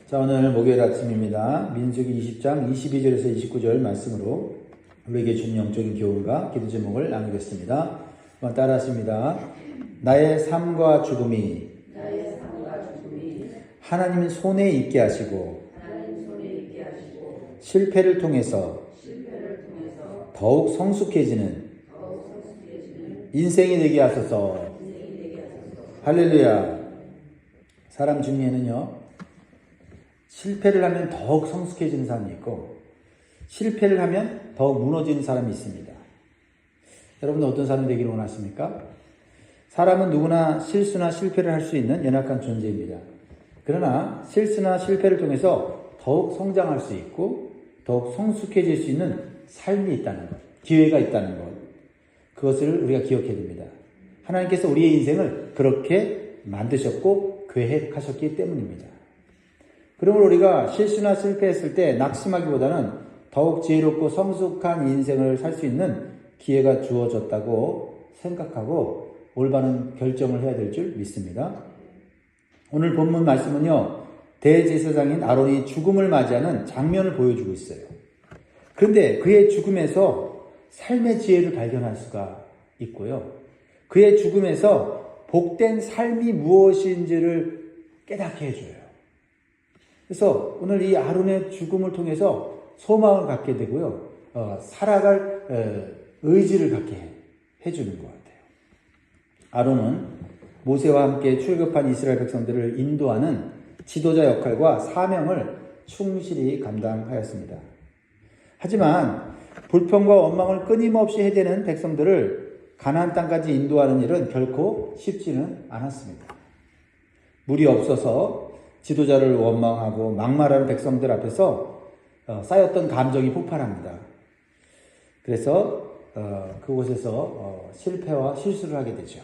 자, 오늘 목요일 아침입니다. 민수기 20장 22절에서 29절 말씀으로 우리에게 준 영적인 교훈과 기도 제목을 나누겠습니다. 한번 따라하십니다. 나의 삶과 죽음이 하나님 손에 있게 하시고 실패를 통해서 더욱 성숙해지는 인생이 되게 하소서. 할렐루야. 사람 중에는요, 실패를 하면 더욱 성숙해지는 사람이 있고 실패를 하면 더욱 무너지는 사람이 있습니다. 여러분은 어떤 사람이 되기를 원하십니까? 사람은 누구나 실수나 실패를 할 수 있는 연약한 존재입니다. 그러나 실수나 실패를 통해서 더욱 성장할 수 있고 더욱 성숙해질 수 있는 삶이 있다는 것, 기회가 있다는 것, 그것을 우리가 기억해야 됩니다. 하나님께서 우리의 인생을 그렇게 만드셨고 계획하셨기 때문입니다. 그러므로 우리가 실수나 실패했을 때 낙심하기보다는 더욱 지혜롭고 성숙한 인생을 살 수 있는 기회가 주어졌다고 생각하고 올바른 결정을 해야 될 줄 믿습니다. 오늘 본문 말씀은요, 대제사장인 아론이 죽음을 맞이하는 장면을 보여주고 있어요. 그런데 그의 죽음에서 삶의 지혜를 발견할 수가 있고요, 그의 죽음에서 복된 삶이 무엇인지를 깨닫게 해줘요. 그래서 오늘 이 아론의 죽음을 통해서 소망을 갖게 되고요, 살아갈 의지를 갖게 해주는 것 같아요. 아론은 모세와 함께 출애굽한 이스라엘 백성들을 인도하는 지도자 역할과 사명을 충실히 감당하였습니다. 하지만 불평과 원망을 끊임없이 해대는 백성들을 가나안 땅까지 인도하는 일은 결코 쉽지는 않았습니다. 물이 없어서 지도자를 원망하고 막말하는 백성들 앞에서 쌓였던 감정이 폭발합니다. 그래서 그곳에서 실패와 실수를 하게 되죠.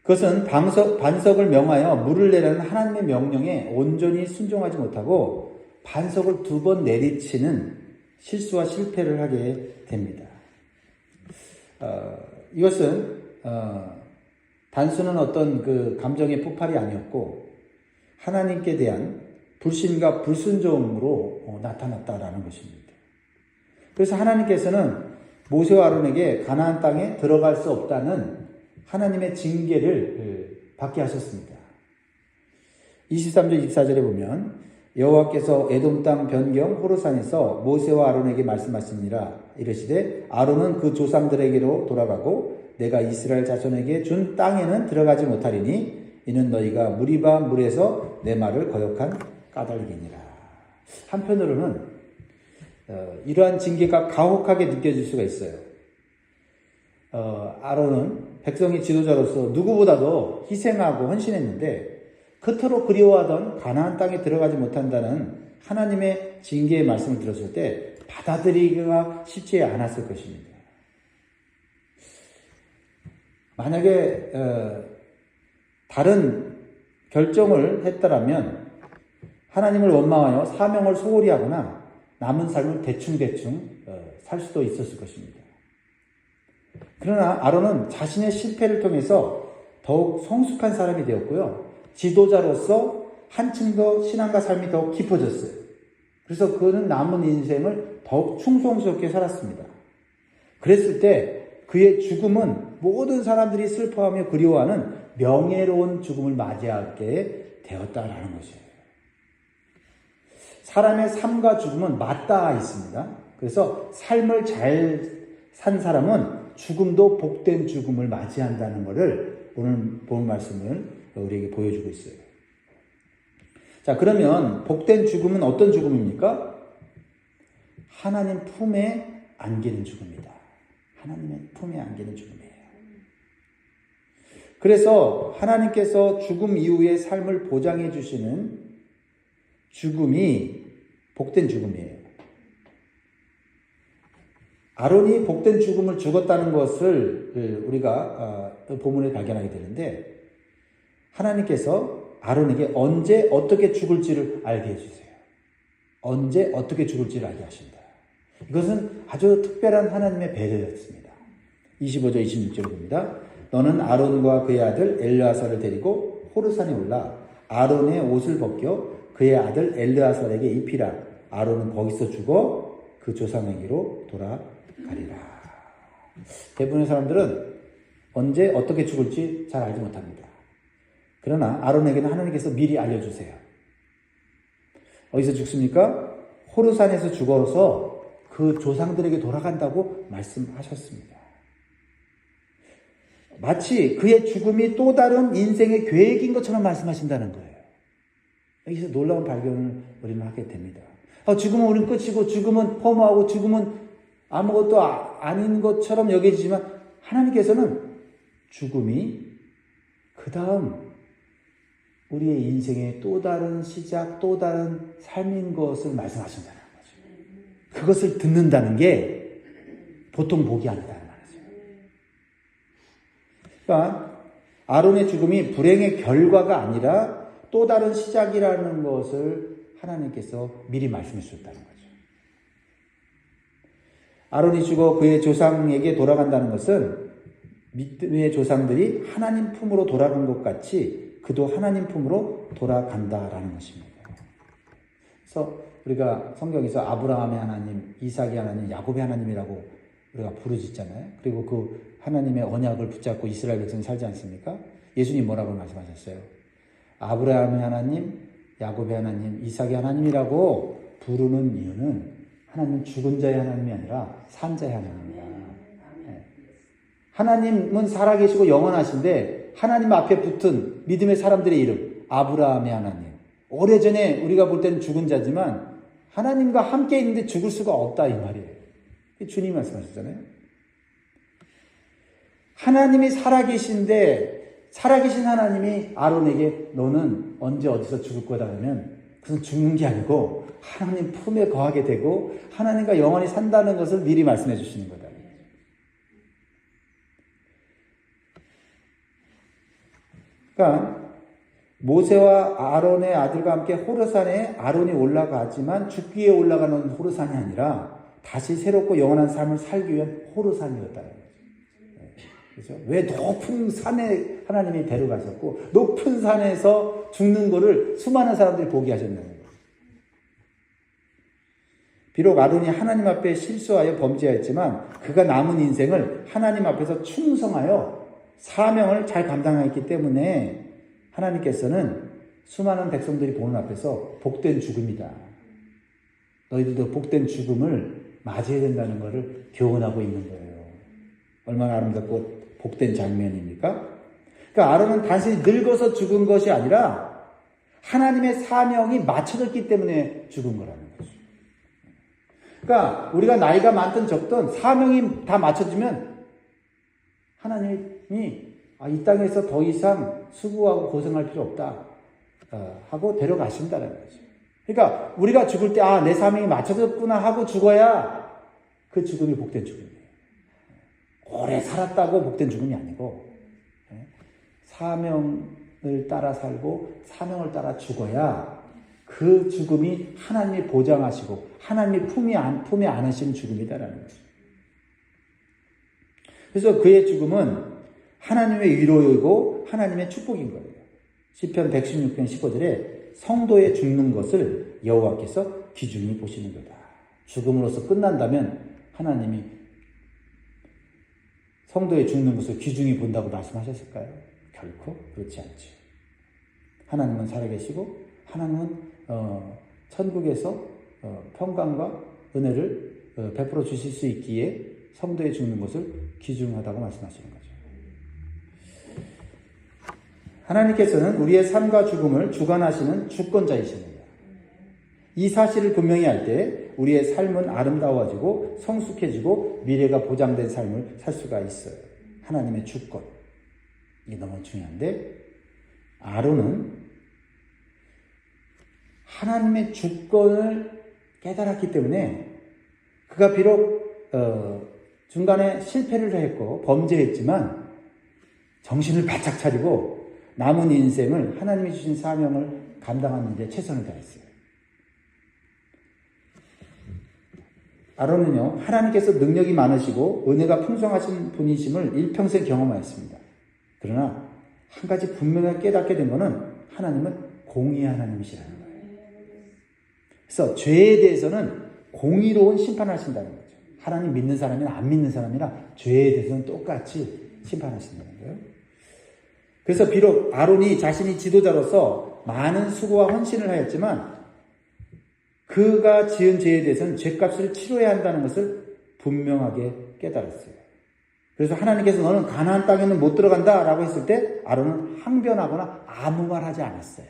그것은 반석을 명하여 물을 내라는 하나님의 명령에 온전히 순종하지 못하고 반석을 2번 내리치는 실수와 실패를 하게 됩니다. 이것은 단순한 어떤 그 감정의 폭발이 아니었고 하나님께 대한 불신과 불순종으로 나타났다라는 것입니다. 그래서 하나님께서는 모세와 아론에게 가나안 땅에 들어갈 수 없다는 하나님의 징계를 받게 하셨습니다. 23절 24절에 보면 여호와께서 에돔 땅 변경 호르산에서 모세와 아론에게 말씀하시니라. 이르시되 아론은 그 조상들에게로 돌아가고 내가 이스라엘 자손에게 준 땅에는 들어가지 못하리니 이는 너희가 무리바 물에서 내 말을 거역한 까닭이니라. 한편으로는 이러한 징계가 가혹하게 느껴질 수가 있어요. 아론은 백성의 지도자로서 누구보다도 희생하고 헌신했는데 그토록 그리워하던 가나안 땅에 들어가지 못한다는 하나님의 징계의 말씀을 들었을 때 받아들이기가 쉽지 않았을 것입니다. 만약에 다른 결정을 했더라면 하나님을 원망하여 사명을 소홀히 하거나 남은 삶을 대충대충 살 수도 있었을 것입니다. 그러나 아론은 자신의 실패를 통해서 더욱 성숙한 사람이 되었고요, 지도자로서 한층 더 신앙과 삶이 더 깊어졌어요. 그래서 그는 남은 인생을 더욱 충성스럽게 살았습니다. 그랬을 때 그의 죽음은 모든 사람들이 슬퍼하며 그리워하는 명예로운 죽음을 맞이하게 되었다라는 것이에요. 사람의 삶과 죽음은 맞닿아 있습니다. 그래서 삶을 잘 산 사람은 죽음도 복된 죽음을 맞이한다는 것을 오늘 본 말씀을 우리에게 보여주고 있어요. 자, 그러면 복된 죽음은 어떤 죽음입니까? 하나님 품에 안기는 죽음이다. 하나님의 품에 안기는 죽음이에요. 그래서 하나님께서 죽음 이후의 삶을 보장해 주시는 죽음이 복된 죽음이에요. 아론이 복된 죽음을 죽었다는 것을 우리가 본문에 발견하게 되는데 하나님께서 아론에게 언제 어떻게 죽을지를 알게 해주세요. 언제 어떻게 죽을지를 알게 하신다. 이것은 아주 특별한 하나님의 배려였습니다. 25절 26절입니다. 너는 아론과 그의 아들 엘르아사를 데리고 호르산에 올라 아론의 옷을 벗겨 그의 아들 엘르아살에게 입히라. 아론은 거기서 죽어 그 조상에게로 돌아가리라. 대부분의 사람들은 언제 어떻게 죽을지 잘 알지 못합니다. 그러나 아론에게는 하나님께서 미리 알려주세요. 어디서 죽습니까? 호르산에서 죽어서 그 조상들에게 돌아간다고 말씀하셨습니다. 마치 그의 죽음이 또 다른 인생의 계획인 것처럼 말씀하신다는 거예요. 여기서 놀라운 발견을 우리는 하게 됩니다. 죽음은 우리는 끝이고 죽음은 허무하고 죽음은 아무것도 아닌 것처럼 여겨지지만 하나님께서는 죽음이 그 다음 우리의 인생의 또 다른 시작, 또 다른 삶인 것을 말씀하신다는 거죠. 그것을 듣는다는 게 보통 복이 아니다는 말이죠. 그러니까 아론의 죽음이 불행의 결과가 아니라 또 다른 시작이라는 것을 하나님께서 미리 말씀해 주셨다는 거죠. 아론이 죽어 그의 조상에게 돌아간다는 것은 믿음의 조상들이 하나님 품으로 돌아간 것 같이 그도 하나님 품으로 돌아간다라는 것입니다. 그래서 우리가 성경에서 아브라함의 하나님, 이삭의 하나님, 야곱의 하나님이라고 우리가 부르짖잖아요. 그리고 그 하나님의 언약을 붙잡고 이스라엘 백성이 살지 않습니까? 예수님 뭐라고 말씀하셨어요? 아브라함의 하나님, 야곱의 하나님, 이삭의 하나님이라고 부르는 이유는 하나님은 죽은 자의 하나님이 아니라 산 자의 하나님이다. 하나님은 살아계시고 영원하신데 하나님 앞에 붙은 믿음의 사람들의 이름, 아브라함의 하나님. 오래전에 우리가 볼 때는 죽은 자지만 하나님과 함께 있는데 죽을 수가 없다 이 말이에요. 주님이 말씀하셨잖아요. 하나님이 살아계신데 살아계신 하나님이 아론에게 너는 언제 어디서 죽을 거다 하면 그것은 죽는 게 아니고 하나님 품에 거하게 되고 하나님과 영원히 산다는 것을 미리 말씀해 주시는 거다. 그러니까 모세와 아론의 아들과 함께 호르산에 아론이 올라가지만 죽기 위해 올라가는 호르산이 아니라 다시 새롭고 영원한 삶을 살기 위한 호르산이었다는 거죠. 그렇죠? 왜 높은 산에 하나님이 데려가셨고 높은 산에서 죽는 거를 수많은 사람들이 보게 하셨냐는 거예요. 비록 아론이 하나님 앞에 실수하여 범죄했지만 그가 남은 인생을 하나님 앞에서 충성하여 사명을 잘 감당했기 때문에 하나님께서는 수많은 백성들이 보는 앞에서 복된 죽음이다. 너희들도 복된 죽음을 맞이해야 된다는 것을 교훈하고 있는 거예요. 얼마나 아름답고 복된 장면입니까? 그러니까 아론은 단순히 늙어서 죽은 것이 아니라 하나님의 사명이 맞춰졌기 때문에 죽은 거라는 거죠. 그러니까 우리가 나이가 많든 적든 사명이 다 맞춰지면 하나님이 이 땅에서 더 이상 수고하고 고생할 필요 없다 하고 데려가신다는 거죠. 그러니까 우리가 죽을 때 내 사명이 맞춰졌구나 하고 죽어야 그 죽음이 복된 죽음이에요. 오래 살았다고 복된 죽음이 아니고 사명을 따라 살고 사명을 따라 죽어야 그 죽음이 하나님이 보장하시고 하나님이 품에 안으신 죽음이다라는 거죠. 그래서 그의 죽음은 하나님의 위로이고 하나님의 축복인 거예요. 시편 116편 15절에 성도의 죽는 것을 여호와께서 귀중히 보시는 거다. 죽음으로써 끝난다면 하나님이 성도의 죽는 것을 귀중히 본다고 말씀하셨을까요? 결코 그렇지 않죠. 하나님은 살아계시고 하나님은 천국에서 평강과 은혜를 베풀어 주실 수 있기에 성도의 죽는 것을 귀중하다고 말씀하시는 거죠. 하나님께서는 우리의 삶과 죽음을 주관하시는 주권자이십니다. 이 사실을 분명히 할 때 우리의 삶은 아름다워지고 성숙해지고 미래가 보장된 삶을 살 수가 있어요. 하나님의 주권. 이게 너무 중요한데 아론은 하나님의 주권을 깨달았기 때문에 그가 비록 중간에 실패를 했고 범죄했지만 정신을 바짝 차리고 남은 인생을 하나님이 주신 사명을 감당하는 데 최선을 다했어요. 아론은요, 하나님께서 능력이 많으시고 은혜가 풍성하신 분이심을 일평생 경험하였습니다. 그러나 한 가지 분명하게 깨닫게 된 것은 하나님은 공의 하나님이시라는 거예요. 그래서 죄에 대해서는 공의로운 심판하신다는 거죠. 하나님 믿는 사람이나 안 믿는 사람이나 죄에 대해서는 똑같이 심판하신다는 거예요. 그래서 비록 아론이 자신이 지도자로서 많은 수고와 헌신을 하였지만 그가 지은 죄에 대해서는 죄값을 치러야 한다는 것을 분명하게 깨달았어요. 그래서 하나님께서 너는 가나안 땅에는 못 들어간다 라고 했을 때 아론은 항변하거나 아무 말 하지 않았어요.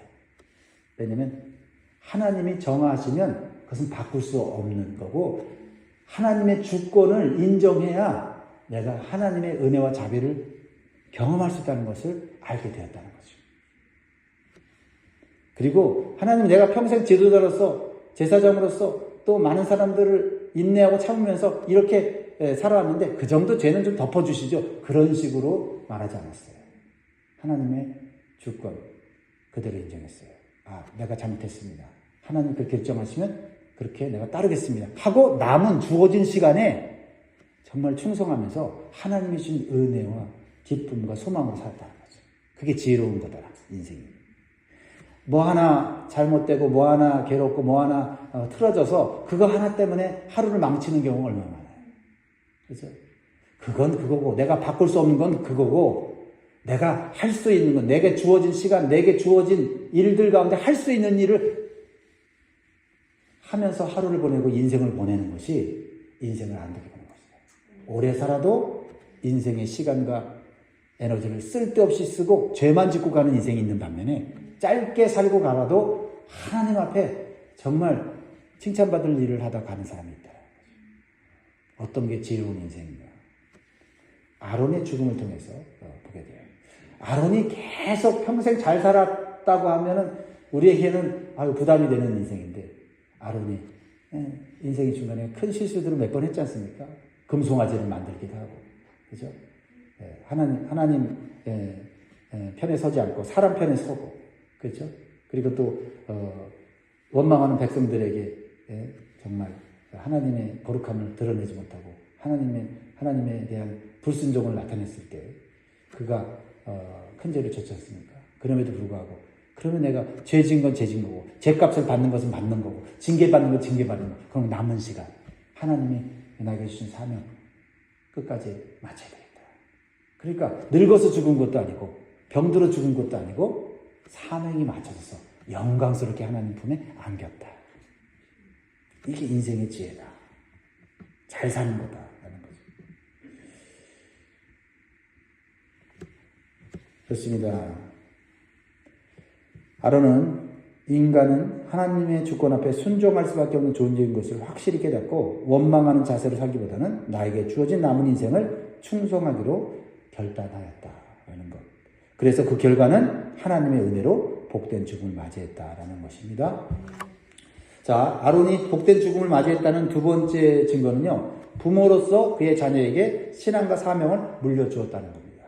왜냐하면 하나님이 정하시면 그것은 바꿀 수 없는 거고 하나님의 주권을 인정해야 내가 하나님의 은혜와 자비를 경험할 수 있다는 것을 알게 되었다는 거죠. 그리고 하나님 내가 평생 지도자로서 제사장으로서 또 많은 사람들을 인내하고 참으면서 이렇게 살아왔는데 그 정도 죄는 좀 덮어주시죠. 그런 식으로 말하지 않았어요. 하나님의 주권 그대로 인정했어요. 아, 내가 잘못했습니다. 하나님 그렇게 결정하시면 그렇게 내가 따르겠습니다. 하고 남은 주어진 시간에 정말 충성하면서 하나님이 주신 은혜와 기쁨과 소망으로 살았다는 거죠. 그게 지혜로운 거다, 인생이. 뭐 하나 잘못되고 뭐 하나 괴롭고 뭐 하나 틀어져서 그거 하나 때문에 하루를 망치는 경우가 얼마나 많아요. 그죠? 그건 그거고 내가 바꿀 수 없는 건 그거고 내가 할 수 있는 건 내게 주어진 시간, 내게 주어진 일들 가운데 할 수 있는 일을 하면서 하루를 보내고 인생을 보내는 것이 인생을 안 되게 보는 것이다. 오래 살아도 인생의 시간과 에너지를 쓸데없이 쓰고 죄만 짓고 가는 인생이 있는 반면에 짧게 살고 가라도 하나님 앞에 정말 칭찬받을 일을 하다 가는 사람이 있다. 어떤 게 지혜로운 인생인가? 아론의 죽음을 통해서 보게 돼요. 아론이 계속 평생 잘 살았다고 하면은 우리에게는 부담이 되는 인생인데 아론이 인생의 중간에 큰 실수들을 몇 번 했지 않습니까? 금송아지를 만들기도 하고, 그죠? 하나님 편에 서지 않고 사람 편에 서고, 그렇죠? 그리고 또 원망하는 백성들에게 정말 하나님의 거룩함을 드러내지 못하고 하나님에 대한 불순종을 나타냈을 때 그가 큰 죄를 졌지 않습니까? 그럼에도 불구하고 그러면 내가 죄 지은 건 죄 지은 거고 죄값을 받는 것은 받는 거고 징계받는 건 징계받는 거고 그럼 남은 시간 하나님이 나에게 주신 사명 끝까지 마쳐야 되겠다. 그러니까 늙어서 죽은 것도 아니고 병들어 죽은 것도 아니고 사명이 맞춰져서 영광스럽게 하나님 품에 안겼다. 이게 인생의 지혜다. 잘 사는 거다. 라는 거죠. 좋습니다. 아론은 인간은 하나님의 주권 앞에 순종할 수밖에 없는 존재인 것을 확실히 깨닫고 원망하는 자세로 살기보다는 나에게 주어진 남은 인생을 충성하기로 결단하였다라는 것. 그래서 그 결과는 하나님의 은혜로 복된 죽음을 맞이했다라는 것입니다. 자, 아론이 복된 죽음을 맞이했다는 두 번째 증거는요, 부모로서 그의 자녀에게 신앙과 사명을 물려주었다는 겁니다.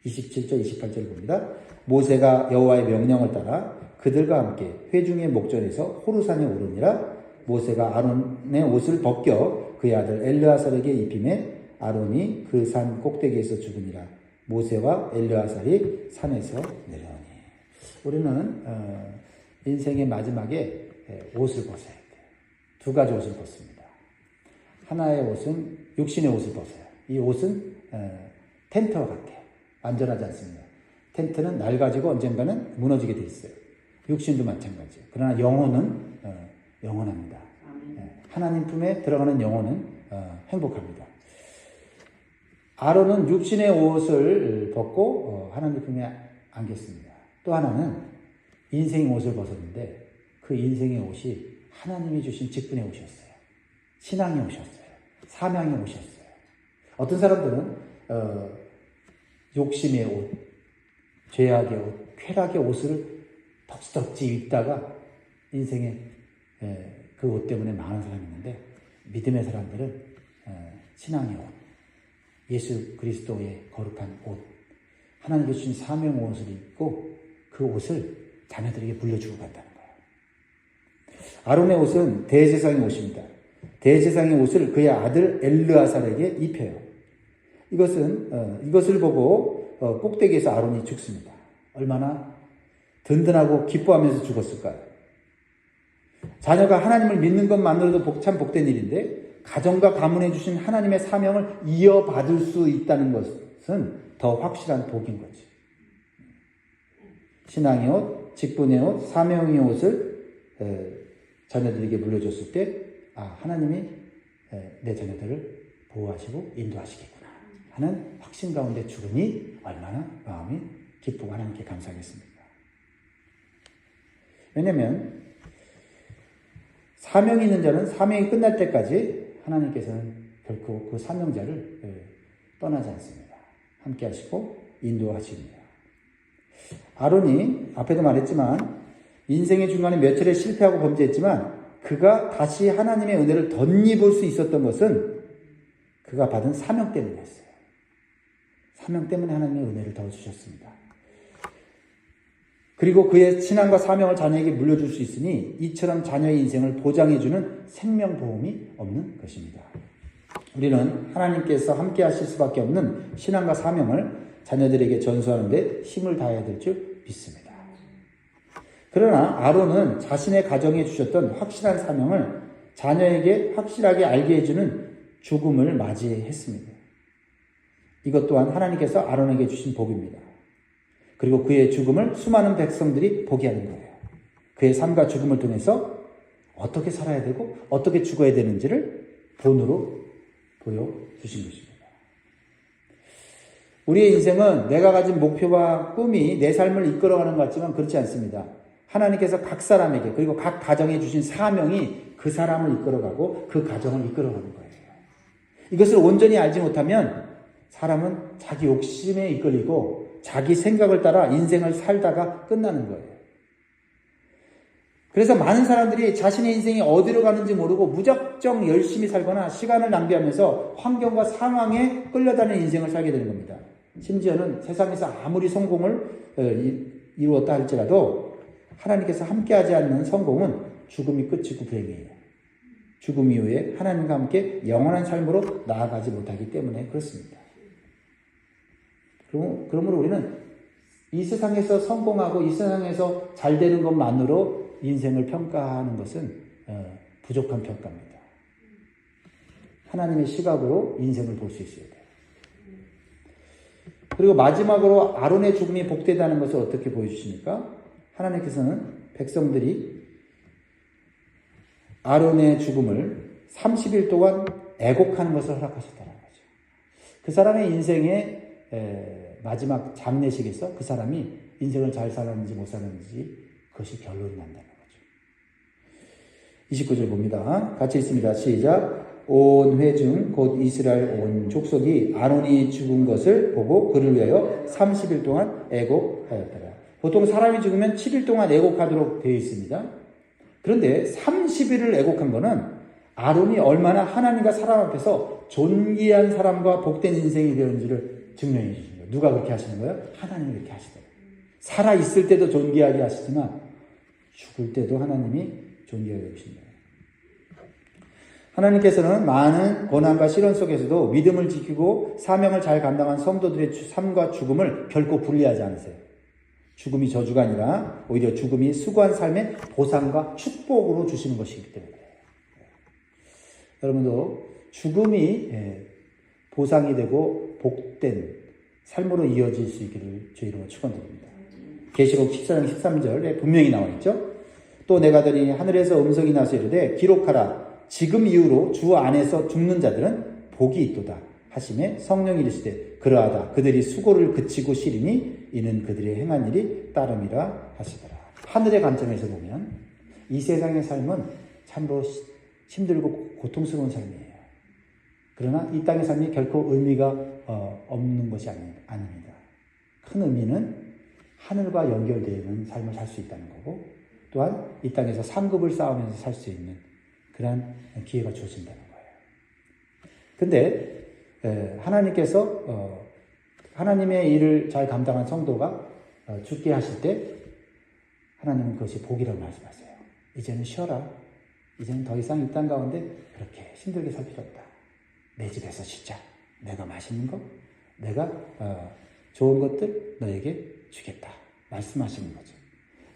27절, 28절을 봅니다. 모세가 여호와의 명령을 따라 그들과 함께 회중의 목전에서 호르산에 오르니라. 모세가 아론의 옷을 벗겨 그의 아들 엘르아살에게 입히매 아론이 그 산 꼭대기에서 죽으니라. 모세와 엘르아살이 산에서 내려오니. 우리는 인생의 마지막에 옷을 벗어야 돼요. 두 가지 옷을 벗습니다. 하나의 옷은 육신의 옷을 벗어요. 이 옷은 텐트와 같아요. 안전하지 않습니다. 텐트는 낡아지고 언젠가는 무너지게 돼 있어요. 육신도 마찬가지예요. 그러나 영혼은 영원합니다. 하나님 품에 들어가는 영혼은 행복합니다. 아론은 육신의 옷을 벗고 하나님 품에 안겼습니다. 또 하나는 인생의 옷을 벗었는데 그 인생의 옷이 하나님이 주신 직분의 옷이었어요. 신앙의 옷이었어요. 사명의 옷이었어요. 어떤 사람들은 욕심의 옷, 죄악의 옷, 쾌락의 옷을 덕지덕지 입다가 인생의 그 옷 때문에 망하는 사람이 있는데 믿음의 사람들은 신앙의 옷, 예수 그리스도의 거룩한 옷, 하나님께 주신 사명 옷을 입고 그 옷을 자녀들에게 물려주고 간다는 거예요. 아론의 옷은 대제사장의 옷입니다. 대제사장의 옷을 그의 아들 엘르아살에게 입혀요. 이것을 보고 꼭대기에서 아론이 죽습니다. 얼마나 든든하고 기뻐하면서 죽었을까요? 자녀가 하나님을 믿는 것만으로도 참 복된 일인데 가정과 가문에 주신 하나님의 사명을 이어받을 수 있다는 것은 더 확실한 복인 거지. 신앙의 옷, 직분의 옷, 사명의 옷을 자녀들에게 물려줬을 때 하나님이 내 자녀들을 보호하시고 인도하시겠구나 하는 확신 가운데 죽으니 얼마나 마음이 기쁘고 하나님께 감사하겠습니까? 왜냐하면 사명이 있는 자는 사명이 끝날 때까지 하나님께서는 결코 그 사명자를 떠나지 않습니다. 함께 하시고 인도하십니다. 아론이 앞에도 말했지만 인생의 중간에 몇 차례 실패하고 범죄했지만 그가 다시 하나님의 은혜를 덧입을 수 있었던 것은 그가 받은 사명 때문이었어요. 사명 때문에 하나님의 은혜를 더 주셨습니다. 그리고 그의 신앙과 사명을 자녀에게 물려줄 수 있으니 이처럼 자녀의 인생을 보장해주는 생명보험이 없는 것입니다. 우리는 하나님께서 함께 하실 수밖에 없는 신앙과 사명을 자녀들에게 전수하는 데 힘을 다해야 될 줄 믿습니다. 그러나 아론은 자신의 가정에 주셨던 확실한 사명을 자녀에게 확실하게 알게 해주는 죽음을 맞이했습니다. 이것 또한 하나님께서 아론에게 주신 복입니다. 그리고 그의 죽음을 수많은 백성들이 보게 하는 거예요. 그의 삶과 죽음을 통해서 어떻게 살아야 되고 어떻게 죽어야 되는지를 본으로 보여주신 것입니다. 우리의 인생은 내가 가진 목표와 꿈이 내 삶을 이끌어가는 것 같지만 그렇지 않습니다. 하나님께서 각 사람에게 그리고 각 가정에 주신 사명이 그 사람을 이끌어가고 그 가정을 이끌어가는 거예요. 이것을 온전히 알지 못하면 사람은 자기 욕심에 이끌리고 자기 생각을 따라 인생을 살다가 끝나는 거예요. 그래서 많은 사람들이 자신의 인생이 어디로 가는지 모르고 무작정 열심히 살거나 시간을 낭비하면서 환경과 상황에 끌려다니는 인생을 살게 되는 겁니다. 심지어는 세상에서 아무리 성공을 이루었다 할지라도 하나님께서 함께하지 않는 성공은 죽음이 끝이고 불행이에요. 죽음 이후에 하나님과 함께 영원한 삶으로 나아가지 못하기 때문에 그렇습니다. 그러므로 우리는 이 세상에서 성공하고 이 세상에서 잘 되는 것만으로 인생을 평가하는 것은 부족한 평가입니다. 하나님의 시각으로 인생을 볼 수 있어야 돼요. 그리고 마지막으로 아론의 죽음이 복되다는 것을 어떻게 보여주십니까? 하나님께서는 백성들이 아론의 죽음을 30일 동안 애곡하는 것을 허락하셨다는 거죠. 그 사람의 인생의 마지막 장례식에서 그 사람이 인생을 잘 살았는지 못 살았는지 그것이 결론이 난다는 거죠. 29절 봅니다. 같이 읽습니다. 시작. 온 회중 곧 이스라엘 온 족속이 아론이 죽은 것을 보고 그를 위하여 30일 동안 애곡하였더라. 보통 사람이 죽으면 7일 동안 애곡하도록 되어 있습니다. 그런데 30일을 애곡한 것은 아론이 얼마나 하나님과 사람 앞에서 존귀한 사람과 복된 인생이 되었는지를 증명해 주신 거예요. 누가 그렇게 하시는 거예요? 하나님이 그렇게 하시더라고요. 살아있을 때도 존귀하게 하시지만 죽을 때도 하나님이 존귀하게 하신 거예요. 하나님께서는 많은 고난과 시련 속에서도 믿음을 지키고 사명을 잘 감당한 성도들의 삶과 죽음을 결코 분리하지 않으세요. 죽음이 저주가 아니라 오히려 죽음이 수고한 삶의 보상과 축복으로 주시는 것이기 때문에 그래요. 여러분도 죽음이 보상이 되고 복된 삶으로 이어질 수 있기를 주의 이름으로 축원드립니다. 계시록 14장 13절에 분명히 나와 있죠. 또 내가 들으니 하늘에서 음성이 나서 이르되 기록하라. 지금 이후로 주 안에서 죽는 자들은 복이 있도다 하시매 성령이 이르시되 그러하다. 그들이 수고를 그치고 쉬리니 이는 그들의 행한 일이 따름이라 하시더라. 하늘의 관점에서 보면 이 세상의 삶은 참으로 힘들고 고통스러운 삶이에요. 그러나 이 땅의 삶이 결코 의미가 없는 것이 아닙니다. 큰 의미는 하늘과 연결되어 있는 삶을 살 수 있다는 거고 또한 이 땅에서 상급을 쌓으면서 살 수 있는 그러한 기회가 주어진다는 거예요. 근데 하나님께서 하나님의 일을 잘 감당한 성도가 죽게 하실 때 하나님은 그것이 복이라고 말씀하세요. 이제는 쉬어라. 이제는 더 이상 이 땅 가운데 그렇게 힘들게 살 필요 없다. 내 집에서 쉬자. 내가 맛있는 거, 내가 좋은 것들 너에게 주겠다. 말씀하시는 거죠.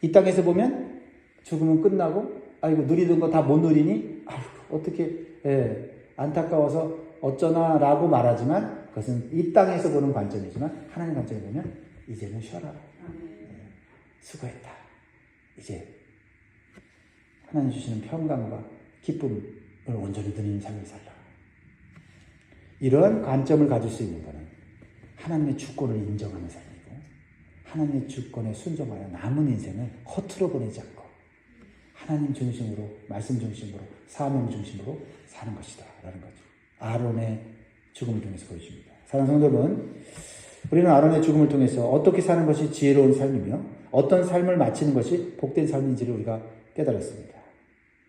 이 땅에서 보면 죽으면 끝나고 아이고 누리던 거 다 못 누리니 아이고 어떻게 안타까워서 어쩌나라고 말하지만 그것은 이 땅에서 보는 관점이지만 하나님 관점에 보면 이제는 쉬어라. 수고했다. 이제 하나님 주시는 평강과 기쁨을 온전히 누리는 삶을 살라. 이러한 관점을 가질 수 있는 것은 하나님의 주권을 인정하는 삶이고 하나님의 주권에 순종하여 남은 인생을 허투루 보내지 않고 하나님 중심으로, 말씀 중심으로, 사명 중심으로 사는 것이다 라는 거죠. 아론의 죽음을 통해서 보여줍니다. 사랑하는 성도분, 우리는 아론의 죽음을 통해서 어떻게 사는 것이 지혜로운 삶이며 어떤 삶을 마치는 것이 복된 삶인지를 우리가 깨달았습니다.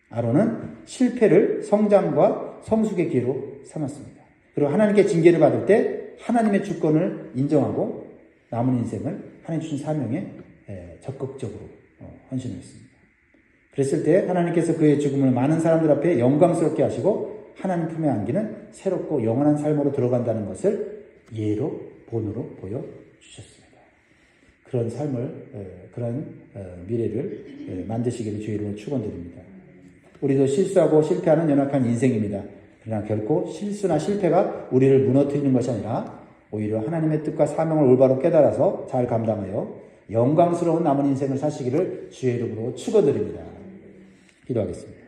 아론은 실패를 성장과 성숙의 기회로 삼았습니다. 그리고 하나님께 징계를 받을 때 하나님의 주권을 인정하고 남은 인생을 하나님 주신 사명에 적극적으로 헌신했습니다. 그랬을 때 하나님께서 그의 죽음을 많은 사람들 앞에 영광스럽게 하시고 하나님 품에 안기는 새롭고 영원한 삶으로 들어간다는 것을 예로 본으로 보여주셨습니다. 그런 삶을 그런 미래를 만드시기를 주의 이름으로 축원드립니다. 우리도 실수하고 실패하는 연약한 인생입니다. 그러나 결코 실수나 실패가 우리를 무너뜨리는 것이 아니라 오히려 하나님의 뜻과 사명을 올바로 깨달아서 잘 감당하여 영광스러운 남은 인생을 사시기를 주의 이름으로 축원드립니다. 기도하겠습니다.